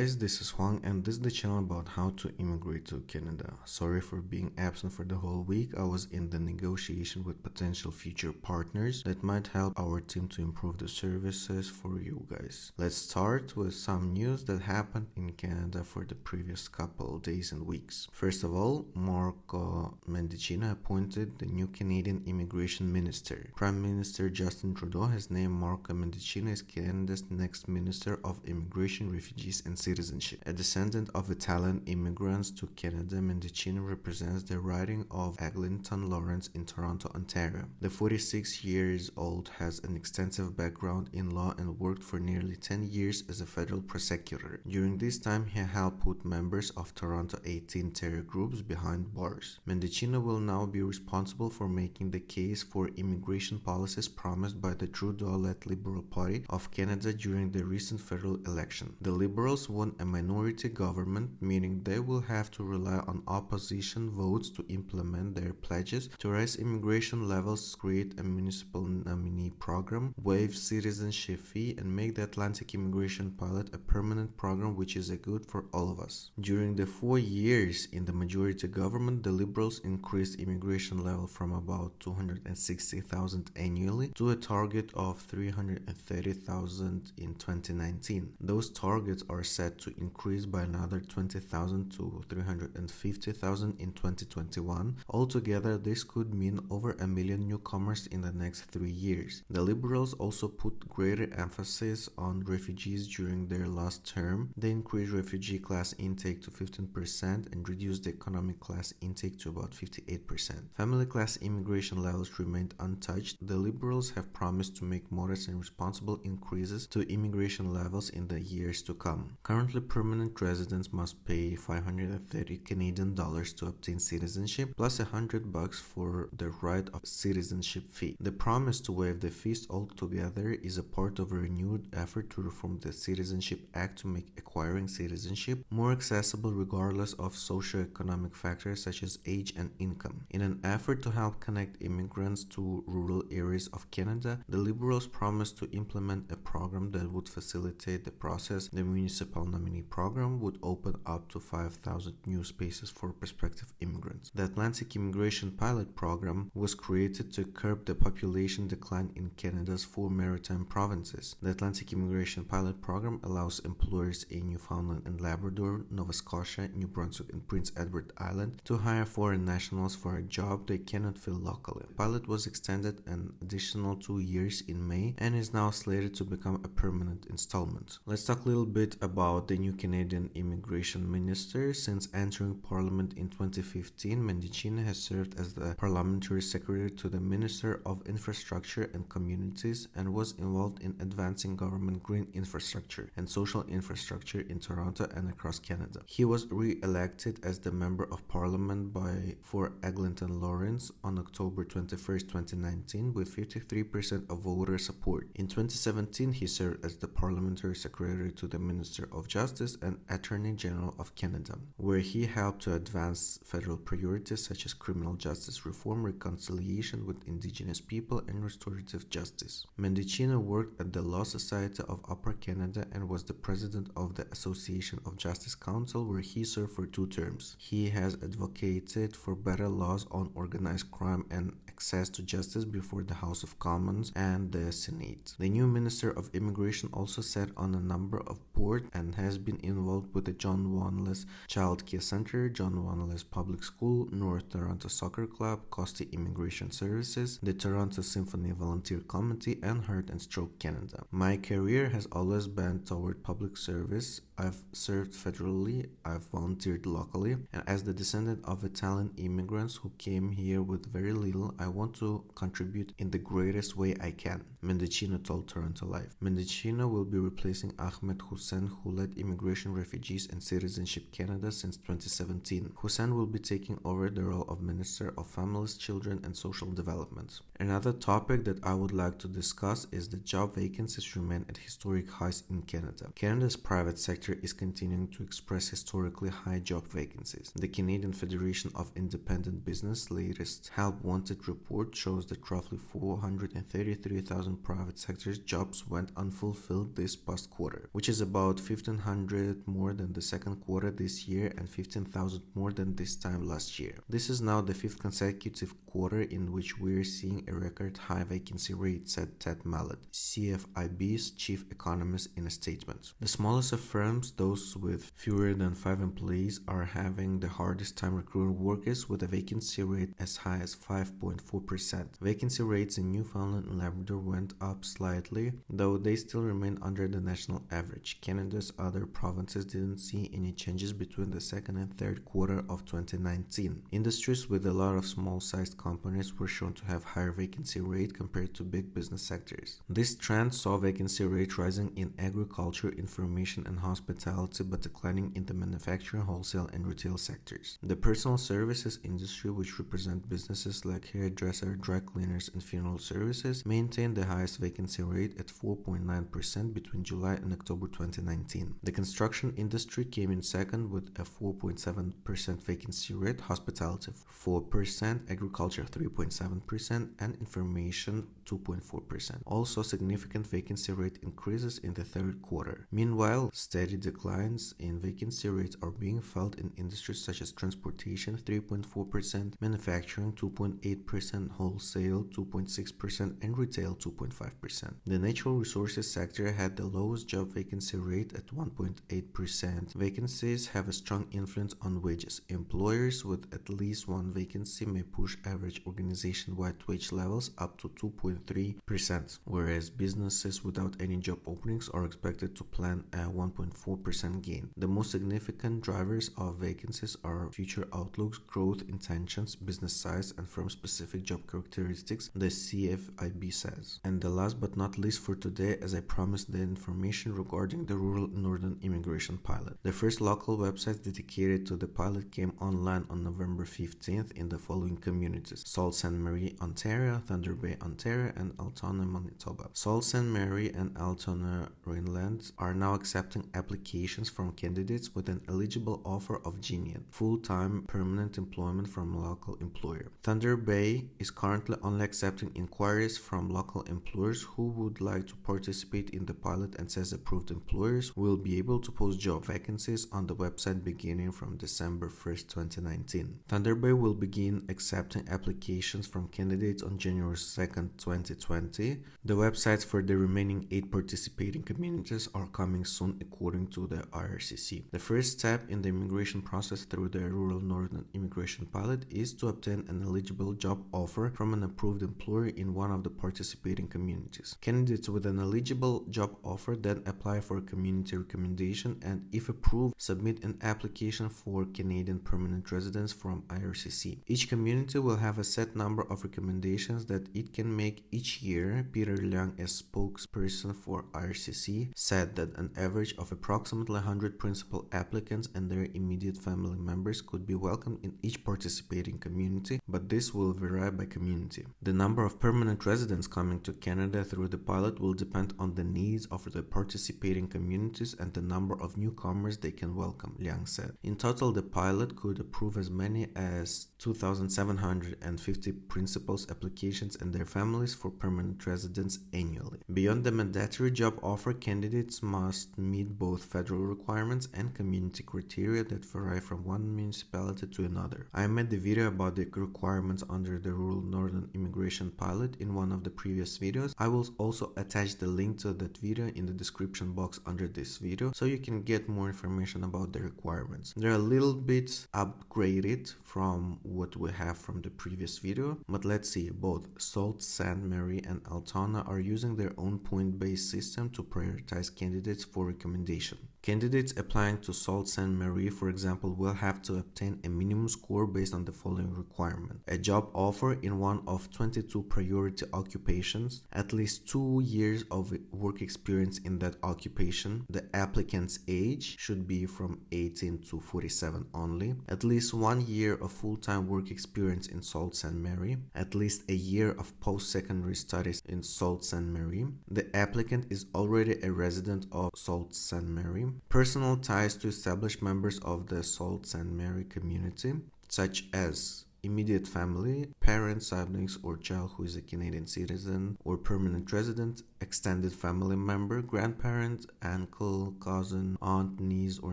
guys, this is Huang and this is the channel about how to immigrate to Canada. Sorry for being absent for the whole week. I was in the negotiation with potential future partners that might help our team to improve the services for you guys. Let's start with some news that happened in Canada for the previous couple of days and weeks. First of all, Marco Mendicino appointed the new Canadian Immigration Minister. Prime Minister Justin Trudeau has named Marco Mendicino as Canada's next Minister of Immigration, Refugees and Citizenship. A descendant of Italian immigrants to Canada, Mendicino represents the riding of Eglinton Lawrence in Toronto, Ontario. The 46 years old has an extensive background in law and worked for nearly 10 years as a federal prosecutor. During this time, he helped put members of Toronto 18 terror groups behind bars. Mendicino will now be responsible for making the case for immigration policies promised by the Trudeau-led Liberal Party of Canada during the recent federal election. The Liberals won a minority government, meaning they will have to rely on opposition votes to implement their pledges to raise immigration levels, create a municipal nominee program, waive citizenship fee, and make the Atlantic Immigration Pilot a permanent program, which is a good for all of us. During the 4 years in the majority government, the Liberals increased immigration level from about 260,000 annually to a target of 330,000 in 2019. Those targets are set to increase by another 20,000 to 350,000 in 2021. Altogether, this could mean over 1 million newcomers in the next 3 years. The Liberals also put greater emphasis on refugees during their last term. They increased refugee class intake to 15% and reduced the economic class intake to about 58%. Family class immigration levels remained untouched. The Liberals have promised to make modest and responsible increases to immigration levels in the years to come. Currently, permanent residents must pay 530 Canadian dollars to obtain citizenship, plus $100 for the right of citizenship fee. The promise to waive the fees altogether is a part of a renewed effort to reform the Citizenship Act to make acquiring citizenship more accessible regardless of socioeconomic factors such as age and income. In an effort to help connect immigrants to rural areas of Canada, the Liberals promised to implement a program that would facilitate the process. The municipal nominee program would open up to 5,000 new spaces for prospective immigrants. The Atlantic Immigration Pilot Program was created to curb the population decline in Canada's 4 maritime provinces. The Atlantic Immigration Pilot Program allows employers in Newfoundland and Labrador, Nova Scotia, New Brunswick and Prince Edward Island to hire foreign nationals for a job they cannot fill locally. The pilot was extended an additional 2 years in May and is now slated to become a permanent installment. Let's talk a little bit about the new Canadian Immigration Minister. Since entering Parliament in 2015, Mendicino has served as the Parliamentary Secretary to the Minister of Infrastructure and Communities and was involved in advancing government green infrastructure and social infrastructure in Toronto and across Canada. He was re-elected as the Member of Parliament for Eglinton Lawrence on October 21, 2019 with 53% of voter support. In 2017, he served as the Parliamentary Secretary to the Minister of Justice and Attorney General of Canada, where he helped to advance federal priorities such as criminal justice reform, reconciliation with Indigenous people, and restorative justice. Mendicino worked at the Law Society of Upper Canada and was the president of the Association of Justice Council, where he served for 2 terms. He has advocated for better laws on organized crime and access to justice before the House of Commons and the Senate. The new Minister of Immigration also sat on a number of boards and has been involved with the John Wanless Child Care Center, John Wanless Public School, North Toronto Soccer Club, Costi Immigration Services, the Toronto Symphony Volunteer Committee, and Heart and Stroke Canada. My career has always been toward public service. I've served federally, I've volunteered locally, and as the descendant of Italian immigrants who came here with very little, I want to contribute in the greatest way I can, Mendicino told Toronto Live. Mendicino will be replacing Ahmed Hussein, who led Immigration, Refugees and Citizenship Canada since 2017. Hussein will be taking over over the role of Minister of Families, Children and Social Development. Another topic that I would like to discuss is the job vacancies remain at historic highs in Canada. Canada's private sector is continuing to express historically high job vacancies. The Canadian Federation of Independent Business latest Help Wanted report shows that roughly 433,000 private sector jobs went unfulfilled this past quarter, which is about 1,500 more than the second quarter this year and 15,000 more than this time last year. This is now the fifth consecutive quarter in which we're seeing a record high vacancy rate, said Ted Mallet, CFIB's chief economist, in a statement. The smallest of firms, those with fewer than 5 employees, are having the hardest time recruiting workers, with a vacancy rate as high as 5.4%. Vacancy rates in Newfoundland and Labrador went up slightly, though they still remain under the national average. Canada's other provinces didn't see any changes between the second and third quarter of 2019. Industries with a lot of small-sized companies were shown to have higher vacancy rate compared to big business sectors. This trend saw vacancy rate rising in agriculture, information and hospitality, but declining in the manufacturing, wholesale and retail sectors. The personal services industry, which represent businesses like hairdresser, dry cleaners and funeral services, maintained the highest vacancy rate at 4.9% between July and October 2019. The construction industry came in second with a 4.7% vacancy rate, hospitality 4%, agriculture 3.7% and information 2.4%. Also, significant vacancy rate increases in the third quarter. Meanwhile, steady declines in vacancy rates are being felt in industries such as transportation 3.4%, manufacturing 2.8%, wholesale 2.6% and retail 2.5%. The natural resources sector had the lowest job vacancy rate at 1.8%. Vacancies have a strong influence on wages. Employers with at least one vacancy may push average organization-wide wage levels up to 2.3%, whereas businesses without any job openings are expected to plan a 1.4% gain. The most significant drivers of vacancies are future outlooks, growth intentions, business size, and firm-specific job characteristics, the CFIB says. And the last but not least for today, as I promised, the information regarding the rural northern immigration pilot. The first local website dedicated to the pilot came online on November 15th in the following communities: Sault Ste. Marie, Ontario, Thunder Bay, Ontario, and Altona, Manitoba. Sault Ste. Marie and Altona Rhineland are now accepting applications from candidates with an eligible offer of genuine, full-time permanent employment from a local employer. Thunder Bay is currently only accepting inquiries from local employers who would like to participate in the pilot, and says approved employers will be able to post job vacancies on the website beginning from December 1st, 2019. Thunder Bay will begin accepting applications from candidates on January 2nd, 2020. The websites for the remaining 8 participating communities are coming soon, according to the IRCC. The first step in the immigration process through the Rural Northern Immigration Pilot is to obtain an eligible job offer from an approved employer in one of the participating communities. Candidates with an eligible job offer then apply for a community recommendation and, if approved, submit an application for Canadian permanent residence from IRCC. Each community will have a set number of recommendations that it can make each year. Peter Liang, a spokesperson for IRCC, said that an average of approximately 100 principal applicants and their immediate family members could be welcomed in each participating community, but this will vary by community. The number of permanent residents coming to Canada through the pilot will depend on the needs of the participating communities and the number of newcomers they can welcome, Liang said. In total, the pilot could approve as many as 2,750 principals applications and their families for permanent residence annually. Beyond the mandatory job offer, candidates must meet both federal requirements and community criteria that vary from one municipality to another. I made the video about the requirements under the Rural Northern Immigration Pilot in one of the previous videos. I will also attach the link to that video in the description box under this video, so you can get more information about the requirements. They're a little bit upgraded from what we have from the previous video, but let's see. Both Sault Ste. Marie and Altona are using their own point-based system to prioritize candidates for recommendation. Candidates applying to Sault Ste. Marie, for example, will have to obtain a minimum score based on the following requirement: a job offer in one of 22 priority occupations, at least 2 years of work experience in that occupation, the applicant's age should be from 18 to 47 only, at least 1 year of full-time work experience in Sault Ste. Marie, at least a year of post-secondary studies in Sault Ste. Marie, the applicant is already a resident of Sault Ste. Marie, personal ties to established members of the Sault Ste. Marie community, such as immediate family, parents, siblings, or child who is a Canadian citizen or permanent resident, extended family member, grandparent, uncle, cousin, aunt, niece, or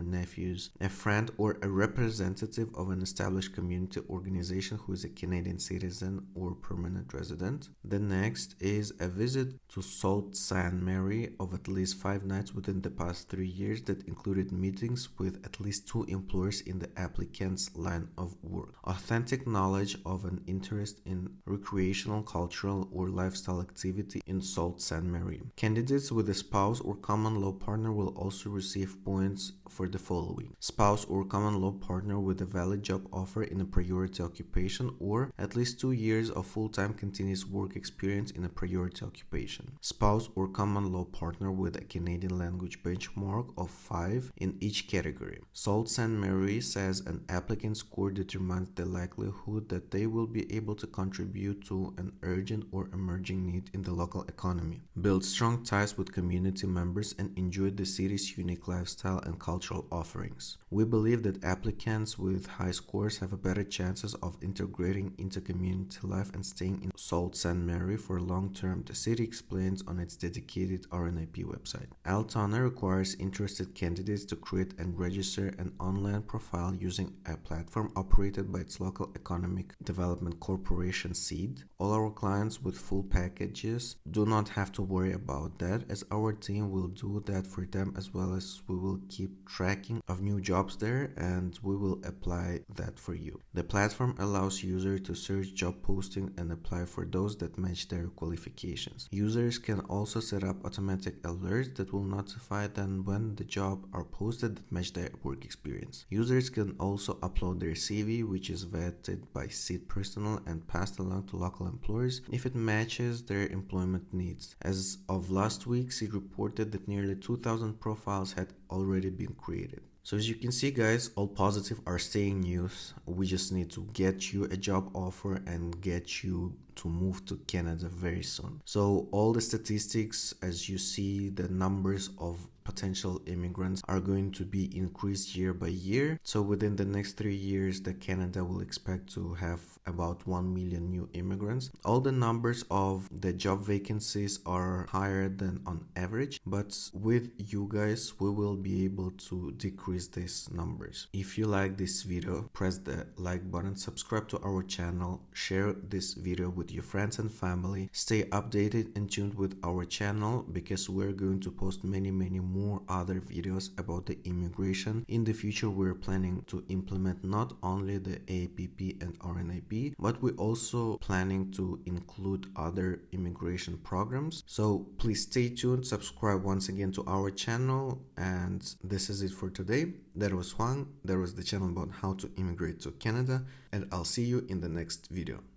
nephews, a friend or a representative of an established community organization who is a Canadian citizen or permanent resident. The next is a visit to Sault Ste. Marie of at least 5 nights within the past 3 years that included meetings with at least 2 employers in the applicant's line of work. Authentic knowledge of an interest in recreational, cultural, or lifestyle activity in Sault Ste. Marie. Candidates with a spouse or common law partner will also receive points for the following: spouse or common law partner with a valid job offer in a priority occupation or at least 2 years of full-time continuous work experience in a priority occupation, spouse or common law partner with a Canadian language benchmark of 5 in each category. Sault Ste. Marie says an applicant's score determines the likelihood that they will be able to contribute to an urgent or emerging need in the local economy, build strong ties with community members, and enjoy the city's unique lifestyle and cultural offerings. We believe that applicants with high scores have a better chances of integrating into community life and staying in Sault Ste. Marie for long term, the city explains on its dedicated RNIP website. Altona requires interested candidates to create and register an online profile using a platform operated by its local economic development corporation SEED. All our clients with full packages do not have to worry about that, as our team will do that for them, as well as we will keep tracking of new jobs there and we will apply that for you. The platform allows users to search job posting and apply for those that match their qualifications. Users can also set up automatic alerts that will notify them when the jobs are posted that match their work experience. Users can also upload their CV, which is vetted by SEED personnel and passed along to local employers if it matches their employment needs. As of last week, SEED reported that nearly 2,000 profiles had already been created. So as you can see, guys, all positive are staying news. We just need to get you a job offer and get you to move to Canada very soon. So all the statistics, as you see, the numbers of potential immigrants are going to be increased year by year. So within the next 3 years, the Canada will expect to have about 1 million new immigrants. All the numbers of the job vacancies are higher than on average, but with you guys, we will be able to decrease these numbers. If you like this video, press the like button, subscribe to our channel, share this video with your friends and family. Stay updated and tuned with our channel because we're going to post many more other videos about the immigration. In the future, we're planning to implement not only the AIPP and RNIP, but we're also planning to include other immigration programs. So please stay tuned, subscribe once again to our channel, and this is it for today. That was Juan. That was the channel about how to immigrate to Canada, and I'll see you in the next video.